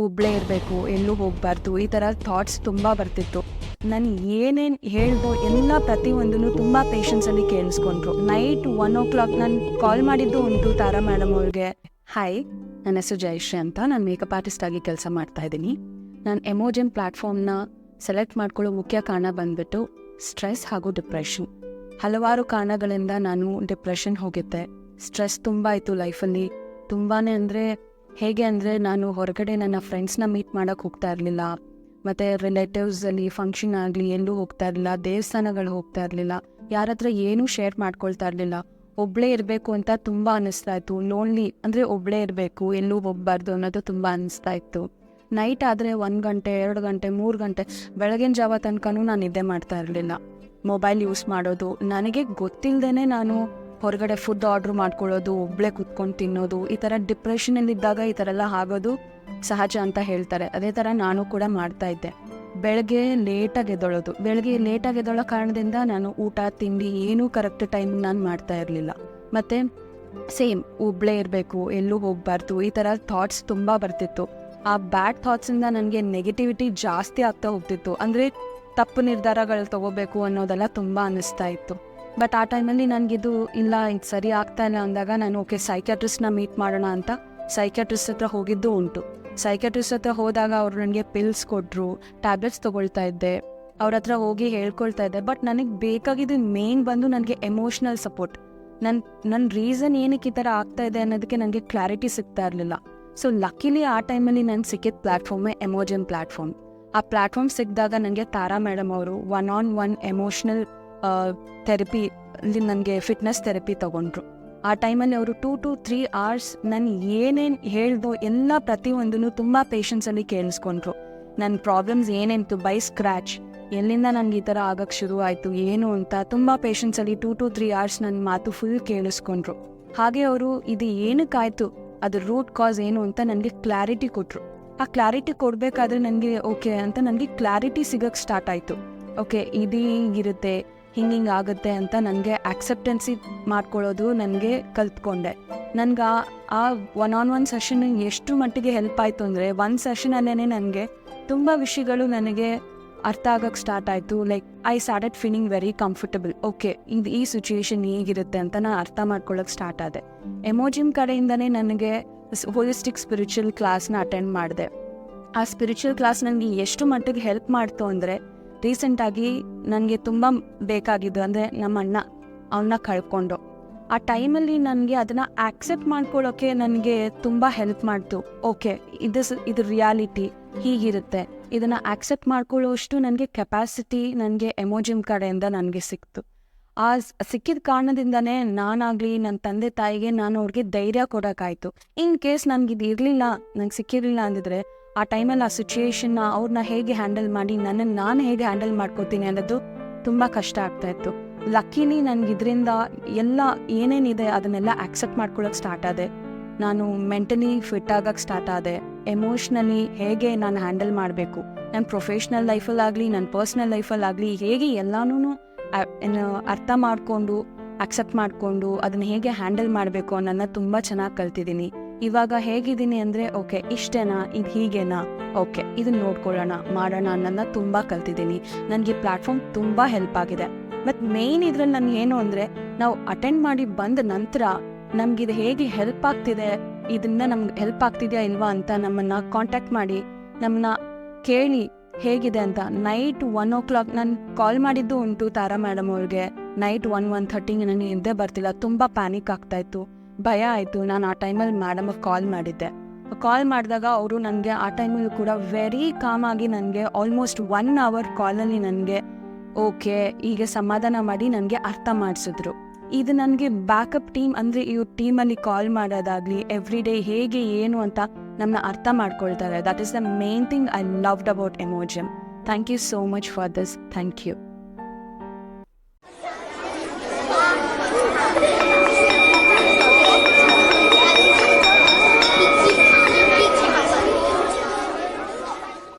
ಒಬ್ಬಳೇ ಇರಬೇಕು, ಎಲ್ಲೂ ಹೋಗಬಾರ್ದು, ಈ ಥರ ಥಾಟ್ಸ್ ತುಂಬ ಬರ್ತಿತ್ತು. ನಾನು ಏನೇನು ಹೇಳ್ದೋ ಎಲ್ಲ ಪ್ರತಿಯೊಂದೂ ತುಂಬ ಪೇಷನ್ಸಲ್ಲಿ ಕೇಳಿಸ್ಕೊಂಡ್ರು. ನೈಟ್ 1 o'clock ನಾನು ಕಾಲ್ ಮಾಡಿದ್ದು ಉಂಟು ತಾರಾ ಮೇಡಮ್ ಅವ್ರಿಗೆ. ಹಾಯ್, ನನ್ನ ಹೆಸರು ಜಯಶ್ರೀ ಅಂತ. ನಾನು ಮೇಕಪ್ ಆರ್ಟಿಸ್ಟ್ ಆಗಿ ಕೆಲಸ ಮಾಡ್ತಾ ಇದ್ದೀನಿ. ನಾನು ಎಮೋಜಿಮ್ ಪ್ಲ್ಯಾಟ್ಫಾರ್ಮ್ನ ಸೆಲೆಕ್ಟ್ ಮಾಡ್ಕೊಳ್ಳೋ ಮುಖ್ಯ ಕಾರಣ ಬಂದ್ಬಿಟ್ಟು ಸ್ಟ್ರೆಸ್ ಹಾಗೂ ಡಿಪ್ರೆಷನ್. ಹಲವಾರು ಕಾರಣಗಳಿಂದ ನಾನು ಡಿಪ್ರೆಷನ್ ಹೋಗಿದ್ದೆ. ಸ್ಟ್ರೆಸ್ ತುಂಬ ಆಯಿತು ಲೈಫಲ್ಲಿ. ತುಂಬಾ ಹೇಗೆ ಅಂದರೆ ನಾನು ಹೊರಗಡೆ ನನ್ನ ಫ್ರೆಂಡ್ಸ್ನ ಮೀಟ್ ಮಾಡೋಕ್ಕೆ ಹೋಗ್ತಾ ಇರಲಿಲ್ಲ, ಮತ್ತು ರಿಲೇಟಿವ್ಸಲ್ಲಿ ಫಂಕ್ಷನ್ ಆಗಲಿ ಎಲ್ಲೂ ಹೋಗ್ತಾ ಇರಲಿಲ್ಲ, ದೇವಸ್ಥಾನಗಳು ಹೋಗ್ತಾ ಇರಲಿಲ್ಲ, ಯಾರ ಹತ್ರ ಏನೂ ಶೇರ್ ಮಾಡ್ಕೊಳ್ತಾ ಇರಲಿಲ್ಲ. ಒಬ್ಬಳೇ ಇರಬೇಕು ಅಂತ ತುಂಬ ಅನ್ನಿಸ್ತಾ ಇತ್ತು. ಲೋನ್ಲಿ ಅಂದರೆ ಒಬ್ಬಳೇ ಇರಬೇಕು, ಎಲ್ಲೂ ಹೋಗಬಾರ್ದು ಅನ್ನೋದು ತುಂಬ ಅನ್ನಿಸ್ತಾ ಇತ್ತು. ನೈಟ್ ಆದರೆ 1 ಗಂಟೆ 2 ಗಂಟೆ 3 ಗಂಟೆ ಬೆಳಗಿನ ಜಾವ ತನಕನೂ ನಾನು ನಿದ್ದೆ ಮಾಡ್ತಾ ಇರಲಿಲ್ಲ. ಮೊಬೈಲ್ ಯೂಸ್ ಮಾಡೋದು, ನನಗೆ ಗೊತ್ತಿಲ್ಲದೇ ನಾನು ಹೊರಗಡೆ ಫುಡ್ ಆರ್ಡ್ರ್ ಮಾಡ್ಕೊಳ್ಳೋದು, ಒಬ್ಬಳೇ ಕುತ್ಕೊಂಡು ತಿನ್ನೋದು, ಈ ಥರ ಡಿಪ್ರೆಷನಲ್ಲಿದ್ದಾಗ ಈ ಥರ ಎಲ್ಲ ಆಗೋದು ಸಹಜ ಅಂತ ಹೇಳ್ತಾರೆ. ಅದೇ ಥರ ನಾನು ಕೂಡ ಮಾಡ್ತಾ ಇದ್ದೆ. ಬೆಳಗ್ಗೆ ಲೇಟಾಗಿ ಎದ್ದೊಳ್ಳೋ ಕಾರಣದಿಂದ ನಾನು ಊಟ ತಿಂಡಿ ಏನೂ ಕರೆಕ್ಟ್ ಟೈಮ್ ನಾನು ಮಾಡ್ತಾ ಇರಲಿಲ್ಲ. ಮತ್ತು ಸೇಮ್ ಒಬ್ಬಳೇ ಇರಬೇಕು, ಎಲ್ಲೂ ಹೋಗಬಾರ್ದು, ಈ ಥರ ಥಾಟ್ಸ್ ತುಂಬ ಬರ್ತಿತ್ತು. ಆ ಬ್ಯಾಡ್ ಥಾಟ್ಸಿಂದ ನನಗೆ ನೆಗೆಟಿವಿಟಿ ಜಾಸ್ತಿ ಆಗ್ತಾ ಹೋಗ್ತಿತ್ತು. ಅಂದರೆ ತಪ್ಪು ನಿರ್ಧಾರಗಳು ತೊಗೋಬೇಕು ಅನ್ನೋದೆಲ್ಲ ತುಂಬ ಅನ್ನಿಸ್ತಾ ಇತ್ತು. ಬಟ್ ಆ ಟೈಮಲ್ಲಿ ನನಗಿದು ಇಲ್ಲ, ಇದು ಸರಿ ಆಗ್ತಾ ಇಲ್ಲ ಅಂದಾಗ ನಾನು ಸೈಕ್ಯಾಟ್ರಿಸ್ಟ್ನ ಮೀಟ್ ಮಾಡೋಣ ಅಂತ ಸೈಕ್ಯಾಟ್ರಿಸ್ಟ್ ಹತ್ರ ಹೋಗಿದ್ದು ಉಂಟು. ಸೈಕ್ಯಾಟ್ರಿಸ್ಟ್ ಹತ್ರ ಹೋದಾಗ ಅವರು ನನಗೆ ಪಿಲ್ಸ್ ಕೊಟ್ಟರು, ಟ್ಯಾಬ್ಲೆಟ್ಸ್ ತೊಗೊಳ್ತಾ ಇದ್ದೆ, ಅವ್ರ ಹತ್ರ ಹೋಗಿ ಹೇಳ್ಕೊಳ್ತಾ ಇದ್ದೆ. ಬಟ್ ನನಗೆ ಬೇಕಾಗಿದ್ದು ಮೇನ್ ಬಂದು ನನಗೆ ಎಮೋಷ್ನಲ್ ಸಪೋರ್ಟ್. ನನ್ನ ರೀಸನ್ ಏನಕ್ಕೆ ಈ ಥರ ಆಗ್ತಾ ಇದೆ ಅನ್ನೋದಕ್ಕೆ ನನಗೆ ಕ್ಲಾರಿಟಿ ಸಿಗ್ತಾ ಇರಲಿಲ್ಲ. ಸೊ ಲಕ್ಕಿಲಿ ಆ ಟೈಮಲ್ಲಿ ನನಗೆ ಸಿಕ್ಕಿದ ಪ್ಲ್ಯಾಟ್ಫಾರ್ಮೇ ಎಮೋಜಿಮ್ ಪ್ಲ್ಯಾಟ್ಫಾರ್ಮ್. ಆ ಪ್ಲ್ಯಾಟ್ಫಾರ್ಮ್ ಸಿಕ್ಕಿದಾಗ ನನಗೆ ತಾರಾ ಮೇಡಮ್ ಅವರು 1-on-1 ಎಮೋಷ್ನಲ್ ಥೆರಪಿ ಅಲ್ಲಿ ನನಗೆ ಫಿಟ್ನೆಸ್ ಥೆರಪಿ ತೊಗೊಂಡ್ರು. ಆ ಟೈಮಲ್ಲಿ ಅವರು 2 to 3 hours ನಾನು ಏನೇನು ಹೇಳ್ದೋ ಎಲ್ಲ ಪ್ರತಿಯೊಂದೂ ತುಂಬ ಪೇಷನ್ಸಲ್ಲಿ ಕೇಳಿಸ್ಕೊಂಡ್ರು. ನನ್ನ ಪ್ರಾಬ್ಲಮ್ಸ್ ಏನೇನಿತ್ತು ಬೈ ಸ್ಕ್ರ್ಯಾಚ್, ಎಲ್ಲಿಂದ ನನಗೆ ಈ ಥರ ಆಗೋಕ್ಕೆ ಶುರು ಆಯಿತು ಏನು ಅಂತ ತುಂಬ ಪೇಷನ್ಸಲ್ಲಿ 2 to 3 hours ನನ್ನ ಮಾತು ಫುಲ್ ಕೇಳಿಸ್ಕೊಂಡ್ರು. ಹಾಗೆ ಅವರು ಇದು ಏನಕ್ಕಾಯಿತು, ಅದು ರೂಟ್ ಕಾಸ್ ಏನು ಅಂತ ನನಗೆ ಕ್ಲಾರಿಟಿ ಕೊಟ್ಟರು. ಆ ಕ್ಲಾರಿಟಿ ಕೊಡಬೇಕಾದ್ರೆ ನನಗೆ ಓಕೆ ಅಂತ ನನಗೆ ಕ್ಲಾರಿಟಿ ಸಿಗೋಕ್ಕೆ ಸ್ಟಾರ್ಟ್ ಆಯಿತು. ಓಕೆ, ಇದು ಹೀಗಿರುತ್ತೆ, ಹಿಂಗೆ ಆಗುತ್ತೆ ಅಂತ ನನಗೆ ಆಕ್ಸೆಪ್ಟೆನ್ಸಿ ಮಾಡ್ಕೊಳ್ಳೋದು ನನಗೆ ಕಲ್ತ್ಕೊಂಡೆ. ನನಗೆ ಆ 1-on-1 ಸೆಷನ್ ಎಷ್ಟು ಮಟ್ಟಿಗೆ ಹೆಲ್ಪ್ ಆಯಿತು ಅಂದರೆ, 1 ಸೆಷನಲ್ಲೇ ನನಗೆ ತುಂಬ ವಿಷಯಗಳು ನನಗೆ ಅರ್ಥ ಆಗೋಕ್ಕೆ ಸ್ಟಾರ್ಟ್ ಆಯಿತು. Like I started feeling very comfortable. Okay, ಈ ಸಿಚುಯೇಷನ್ ಹೇಗಿರುತ್ತೆ ಅಂತ ನಾನು ಅರ್ಥ ಮಾಡ್ಕೊಳ್ಳೋಕೆ ಸ್ಟಾರ್ಟ್ ಆದೆ. ಎಮೋಜಿಮ್ ಕಡೆಯಿಂದನೇ ನನಗೆ ಹೋಲಿಸ್ಟಿಕ್ ಸ್ಪಿರಿಚುವಲ್ ಕ್ಲಾಸ್ನ ಅಟೆಂಡ್ ಮಾಡಿದೆ. ಆ ಸ್ಪಿರಿಚುವಲ್ ಕ್ಲಾಸ್ ನನಗೆ ಎಷ್ಟು ಮಟ್ಟಿಗೆ ಹೆಲ್ಪ್ ಮಾಡ್ತು ಅಂದರೆ, ರೀಸೆಂಟಾಗಿ ನನಗೆ ತುಂಬ ಬೇಕಾಗಿದ್ದು ಅಂದರೆ ನಮ್ಮ ಅಣ್ಣ, ಅವನ್ನ ಕಳ್ಕೊಂಡು ಆ ಟೈಮಲ್ಲಿ ನನಗೆ ಅದನ್ನು ಆಕ್ಸೆಪ್ಟ್ ಮಾಡ್ಕೊಳ್ಳೋಕ್ಕೆ ನನಗೆ ತುಂಬ ಹೆಲ್ಪ್ ಮಾಡ್ತು. ಓಕೆ, ಇದು ರಿಯಾಲಿಟಿ ಹೀಗಿರುತ್ತೆ, ಇದನ್ನು ಆಕ್ಸೆಪ್ಟ್ ಮಾಡ್ಕೊಳ್ಳೋಷ್ಟು ನನಗೆ ಕೆಪಾಸಿಟಿ ನನಗೆ ಎಮೋಜಿಮ್ ಕಡೆಯಿಂದ ನನಗೆ ಸಿಕ್ತು. ಆ ಸಿಕ್ಕಿದ ಕಾರಣದಿಂದನೇ ನಾನಾಗಲಿ ನನ್ನ ತಂದೆ ತಾಯಿಗೆ ನಾನು ಅವ್ರಿಗೆ ಧೈರ್ಯ ಕೊಡೋಕ್ಕಾಯಿತು. ಇನ್ ಕೇಸ್ ನನಗಿದು ಇರಲಿಲ್ಲ, ನಂಗೆ ಸಿಕ್ಕಿರಲಿಲ್ಲ ಅಂದಿದ್ರೆ ಆ ಟೈಮಲ್ಲಿ ಆ ಸಿಚುಯೇಷನ್ನ ಅವ್ರನ್ನ ಹೇಗೆ ಹ್ಯಾಂಡಲ್ ಮಾಡಿ ನನ್ನನ್ನು ನಾನು ಹೇಗೆ ಹ್ಯಾಂಡಲ್ ಮಾಡ್ಕೋತೀನಿ ಅನ್ನೋದು ತುಂಬ ಕಷ್ಟ ಆಗ್ತಾಯಿತ್ತು. ಲಕ್ಕಿಲಿ ನನಗಿದ್ರಿಂದ ಎಲ್ಲ ಏನೇನಿದೆ ಅದನ್ನೆಲ್ಲ ಆಕ್ಸೆಪ್ಟ್ ಮಾಡ್ಕೊಳ್ಳೋಕೆ ಸ್ಟಾರ್ಟ್ ಆದೆ. ನಾನು ಮೆಂಟಲಿ ಫಿಟ್ ಆಗೋಕ್ಕೆ ಸ್ಟಾರ್ಟ್ ಆದೆ. ಎಮೋಷ್ನಲಿ ಹೇಗೆ ನಾನು ಹ್ಯಾಂಡಲ್ ಮಾಡಬೇಕು, ನನ್ನ ಪ್ರೊಫೆಷ್ನಲ್ ಲೈಫಲ್ಲಾಗಲಿ ನನ್ನ ಪರ್ಸ್ನಲ್ ಲೈಫಲ್ಲಾಗಲಿ ಹೇಗೆ ಎಲ್ಲನೂ ಅರ್ಥ ಮಾಡಿಕೊಂಡು ಅಕ್ಸೆಪ್ಟ್ ಮಾಡಿಕೊಂಡು ಅದನ್ನು ಹೇಗೆ ಹ್ಯಾಂಡಲ್ ಮಾಡಬೇಕು ಅನ್ನೋದನ್ನ ತುಂಬ ಚೆನ್ನಾಗಿ ಕಲ್ತಿದ್ದೀನಿ. ಇವಾಗ ಹೇಗಿದ್ದೀನಿ ಅಂದರೆ, ಓಕೆ ಇಷ್ಟೇನಾ, ಇದು ಹೀಗೇನಾ, ಓಕೆ ಇದನ್ನು ನೋಡ್ಕೊಳ್ಳೋಣ ಮಾಡೋಣ ಅನ್ನೋದನ್ನ ತುಂಬ ಕಲ್ತಿದ್ದೀನಿ. ನನಗೆ ಪ್ಲ್ಯಾಟ್ಫಾರ್ಮ್ ತುಂಬ ಹೆಲ್ಪ್ ಆಗಿದೆ. ಮತ್ತು ಮೇಯ್ನ್ ಇದ್ರಲ್ಲಿ ನನಗೆ ಏನು ಅಂದರೆ, ನಾವು ಅಟೆಂಡ್ ಮಾಡಿ ಬಂದ ನಂತರ ನಮಗಿದು ಹೇಗೆ ಹೆಲ್ಪ್ ಆಗ್ತಿದೆ, ಇದರಿಂದ ನಮ್ಗೆ ಹೆಲ್ಪ್ ಆಗ್ತಿದೆಯಾ ಇಲ್ವಾ ಅಂತ ನಮ್ಮನ್ನು ಕಾಂಟ್ಯಾಕ್ಟ್ ಮಾಡಿ ನಮ್ಮನ್ನ ಕೇಳಿ ಹೇಗಿದೆ ಅಂತ. ನೈಟ್ 1 o'clock ನಾನು ಕಾಲ್ ಮಾಡಿದ್ದು ಉಂಟು ತಾರಾ ಮೇಡಮ್ ಅವ್ರಿಗೆ. ನೈಟ್ 1-1:30 ನನಗೆ ನಿದ್ದೆ ಬರ್ತಿಲ್ಲ, ತುಂಬ ಪ್ಯಾನಿಕ್ ಆಗ್ತಾಯಿತ್ತು, ಭಯ ಆಯಿತು. ನಾನು ಆ ಟೈಮಲ್ಲಿ ಮೇಡಮ್ಗೆ ಕಾಲ್ ಮಾಡಿದ್ದೆ. ಕಾಲ್ ಮಾಡಿದಾಗ ಅವರು ನನಗೆ ಆ ಟೈಮಲ್ಲೂ ಕೂಡ ವೆರಿ ಕಾಮ್ ಆಗಿ ನನಗೆ ಆಲ್ಮೋಸ್ಟ್ 1 hour ಕಾಲಲ್ಲಿ ನನಗೆ ಓಕೆ ಹೀಗೆ ಸಮಾಧಾನ ಮಾಡಿ ನನಗೆ ಅರ್ಥ ಮಾಡಿಸಿದ್ರು. ಇದು ನನಗೆ ಬ್ಯಾಕಪ್ ಟೀಮ್ ಅಂದರೆ ಇವ್ರ ಟೀಮಲ್ಲಿ ಕಾಲ್ ಮಾಡೋದಾಗಲಿ ಎವ್ರಿ ಡೇ ಹೇಗೆ ಏನು ಅಂತ ನಮ್ಮನ್ನ ಅರ್ಥ ಮಾಡ್ಕೊಳ್ತಾರೆ. That is the main thing I loved about ಎಮೋಜಿಮ್. Thank you so much for this. Thank you.